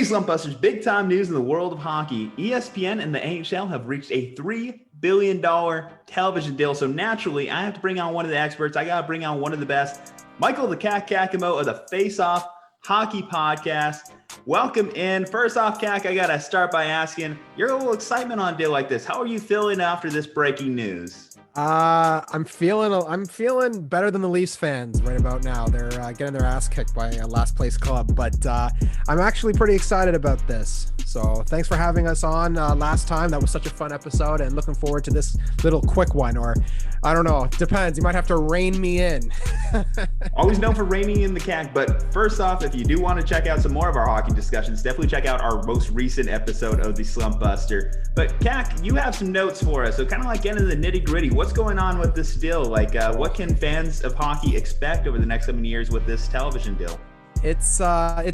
Slumpbusters, big time news in the world of hockey. ESPN and the NHL have reached a $3 billion television deal. So naturally, I have to bring on one of the experts. I got to bring on one of the best, Michael the Cack Caccamo of the Faceoff Hockey Podcast. Welcome in. First off, Cack, I got to start by asking your little excitement on a deal like this. How are you feeling after this breaking news? I'm feeling better than the Leafs fans right about now. They're getting their ass kicked by a last place club, but I'm actually pretty excited about this. So thanks for having us on last time. That was such a fun episode, and looking forward to this little quick one. Or I don't know, depends. You might have to rein me in. Always known for reining in the Cack. But first off, if you do want to check out some more of our hockey discussions, definitely check out our most recent episode of the Slumpbuster. But Cack, you have some notes for us. So kind of like getting into the nitty gritty. What's going on with this deal? Like, what can fans of hockey expect over the next coming years with this television deal? It's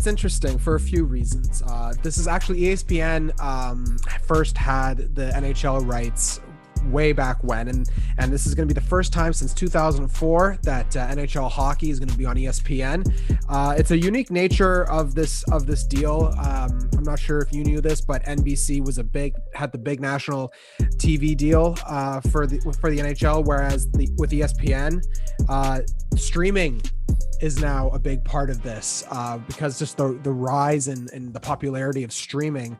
interesting for a few reasons. This is actually ESPN first had the NHL rights way back when, and this is going to be the first time since 2004 that NHL hockey is going to be on ESPN. It's a unique nature of this deal. I'm not sure if you knew this, but NBC had the big national TV deal for the NHL, whereas with ESPN, streaming is now a big part of this because just the rise in the popularity of streaming.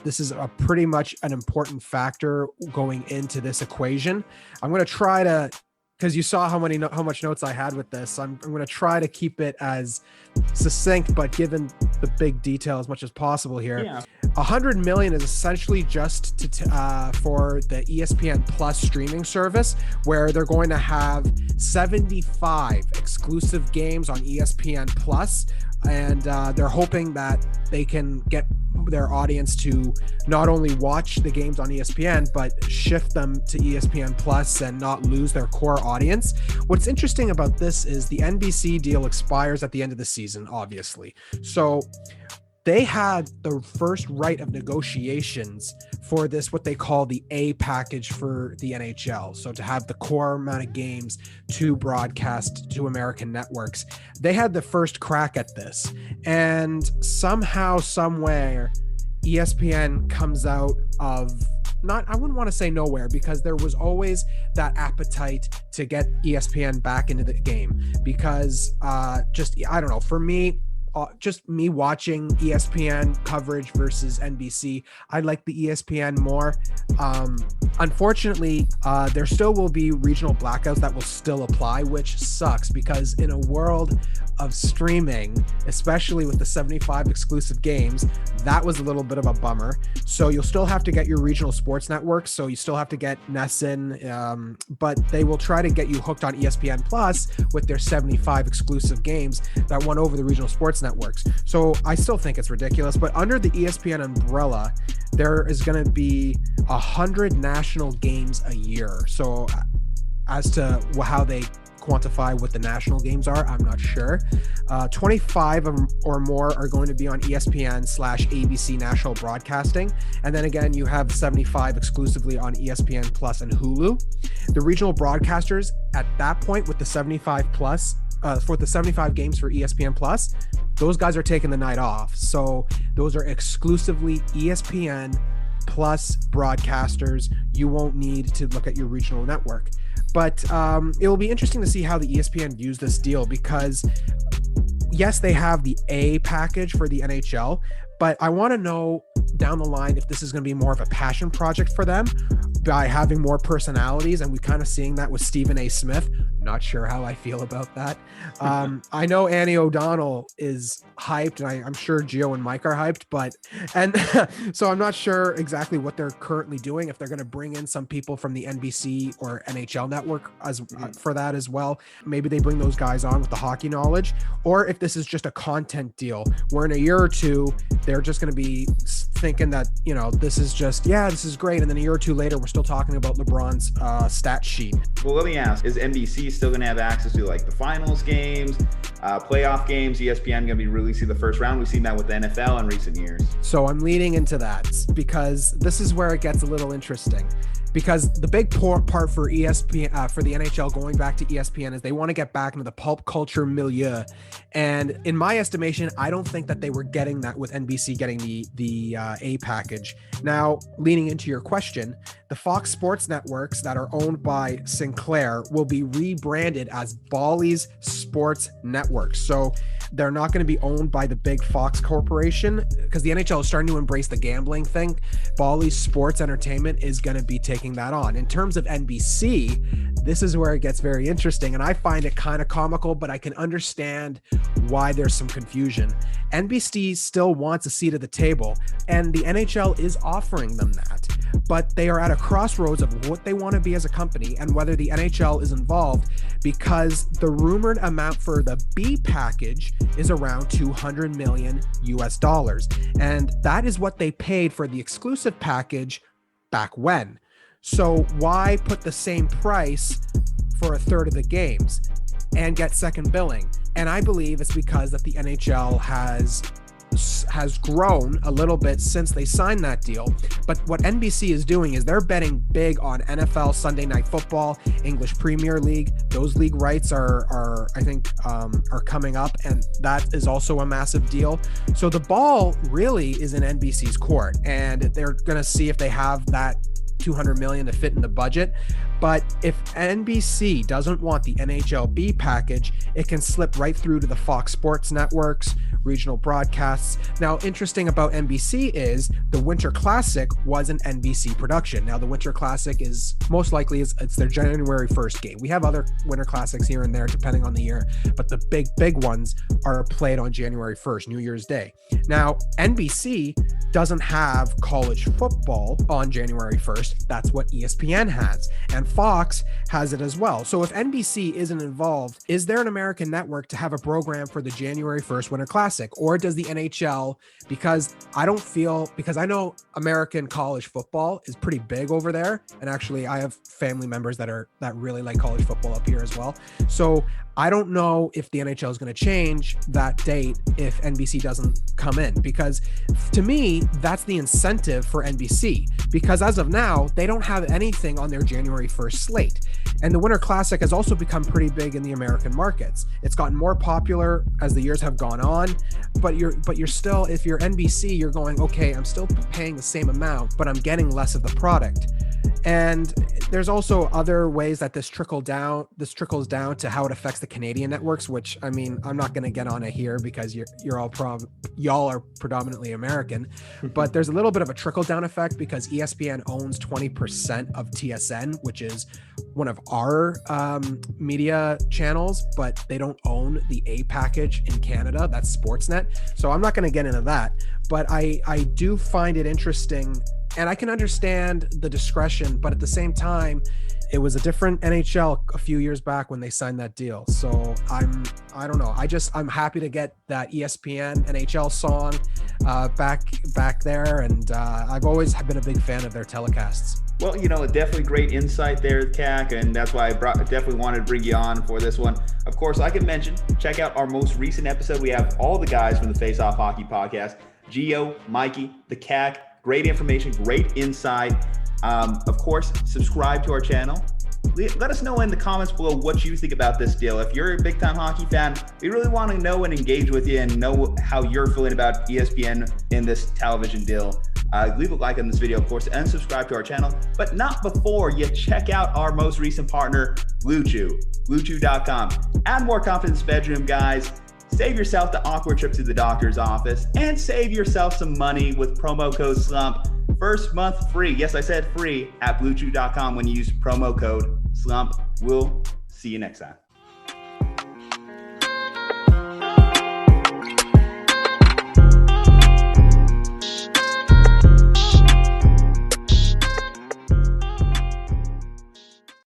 This is a pretty much an important factor going into this equation. I'm going to try to, because you saw how much notes I had with this. I'm going to try to keep it as succinct, but given the big detail as much as possible here. Yeah. $100 million is essentially just for the ESPN Plus streaming service, where they're going to have 75 exclusive games on ESPN Plus, and they're hoping that they can get their audience to not only watch the games on ESPN, but shift them to ESPN Plus and not lose their core audience. What's interesting about this is the NBC deal expires at the end of the season, obviously. So they had the first right of negotiations for this, what they call the A package for the NHL. So to have the core amount of games to broadcast to American networks, they had the first crack at this. And somehow, somewhere, ESPN comes out of I wouldn't want to say nowhere, because there was always that appetite to get ESPN back into the game, because I don't know, for me, just me watching ESPN coverage versus NBC, I like the ESPN more. Unfortunately, there still will be regional blackouts that will still apply, which sucks, because in a world of streaming, especially with the 75 exclusive games, that was a little bit of a bummer. So you'll still have to get your regional sports networks. So you still have to get NESN, but they will try to get you hooked on ESPN Plus with their 75 exclusive games that won over the regional sports networks. So I still think it's ridiculous, but under the ESPN umbrella, there is going to be 100 national games a year. So as to how they quantify what the national games are, I'm not sure. 25 or more are going to be on ESPN/ABC National Broadcasting. And then again, you have 75 exclusively on ESPN Plus and Hulu. The regional broadcasters at that point with the 75 plus, for the 75 games for ESPN Plus, those guys are taking the night off. So those are exclusively ESPN Plus broadcasters. You won't need to look at your regional network. But it will be interesting to see how the ESPN views this deal, because yes, they have the A package for the NHL, but I want to know down the line if this is going to be more of a passion project for them by having more personalities. And we kind of seeing that with Stephen A. Smith. Not sure how I feel about that. I know Annie O'Donnell is hyped, and I'm sure Gio and Mike are hyped, so I'm not sure exactly what they're currently doing, if they're going to bring in some people from the NBC or NHL network for that as well. Maybe they bring those guys on with the hockey knowledge, or if this is just a content deal where in a year or two, they're just going to be thinking that, this is just, this is great. And then a year or two later, we're still talking about LeBron's stat sheet. Well, let me ask, is NBC still going to have access to like the finals games, playoff games? ESPN going to be releasing the first round? We've seen that with the NFL in recent years. So I'm leading into that because this is where it gets a little interesting. because the big part for ESPN, for the NHL going back to ESPN, is they want to get back into the pulp culture milieu. And in my estimation, I don't think that they were getting that with NBC getting the A package. Now, leaning into your question, the Fox Sports networks that are owned by Sinclair will be rebranded as Bally's Sports Networks. So they're not going to be owned by the big Fox corporation, because the NHL is starting to embrace the gambling thing. Bally's Sports Entertainment is going to be taking that on. In terms of NBC, this is where it gets very interesting, and I find it kind of comical, but I can understand why there's some confusion. NBC still wants a seat at the table, and the NHL is offering them that, but they are at a crossroads of what they want to be as a company and whether the NHL is involved, because the rumored amount for the B package is around $200 million US, and that is what they paid for the exclusive package back when. So why put the same price for a third of the games and get second billing? And I believe it's because that the NHL has grown a little bit since they signed that deal. But what NBC is doing is they're betting big on NFL, Sunday Night Football, English Premier League. Those league rights are I think are coming up, and that is also a massive deal. So the ball really is in NBC's court, and they're going to see if they have that $200 million to fit in the budget. But if NBC doesn't want the NHLB package, it can slip right through to the Fox Sports networks, regional broadcasts. Now, interesting about NBC is the Winter Classic was an NBC production. Now, the Winter Classic is most likely it's their January 1st game. We have other Winter Classics here and there depending on the year, but the big ones are played on January 1st, New Year's Day. Now, NBC doesn't have college football on January 1st. That's what ESPN has. And Fox has it as well. So if NBC isn't involved, is there an American network to have a program for the January 1st Winter Classic? Or does the NHL, because I know American college football is pretty big over there. And actually I have family members that really like college football up here as well. So I don't know if the NHL is going to change that date if NBC doesn't come in, because to me, that's the incentive for NBC, because as of now, they don't have anything on their January 1st slate. And the Winter Classic has also become pretty big in the American markets. It's gotten more popular as the years have gone on, but you're still, if you're NBC, you're going, okay, I'm still paying the same amount, but I'm getting less of the product. And there's also other ways that this trickles down to how it affects the Canadian networks, which, I mean, I'm not going to get on it here because y'all are predominantly American, but there's a little bit of a trickle down effect because ESPN owns 20% of TSN, which is one of our media channels, but they don't own the A package in Canada. That's Sportsnet. So I'm not going to get into that, but I do find it interesting. And I can understand the discretion, but at the same time, it was a different NHL a few years back when they signed that deal. So I don't know. I'm happy to get that ESPN NHL song back there. And I've always been a big fan of their telecasts. Well, definitely great insight there, Cack, and that's why I definitely wanted to bring you on for this one. Of course, like I mentioned, check out our most recent episode. We have all the guys from the Faceoff Hockey Podcast, Gio, Mikey, the Cack. Great information, great insight. Of course, subscribe to our channel. Let us know in the comments below what you think about this deal. If you're a big-time hockey fan, we really want to know and engage with you and know how you're feeling about ESPN in this television deal. Leave a like on this video, of course, and subscribe to our channel, but not before you check out our most recent partner, BlueChew.com. Add more confidence bedroom, guys. Save yourself the awkward trip to the doctor's office and save yourself some money with promo code SLUMP. First month free. Yes, I said free at BlueChew.com when you use promo code SLUMP. We'll see you next time.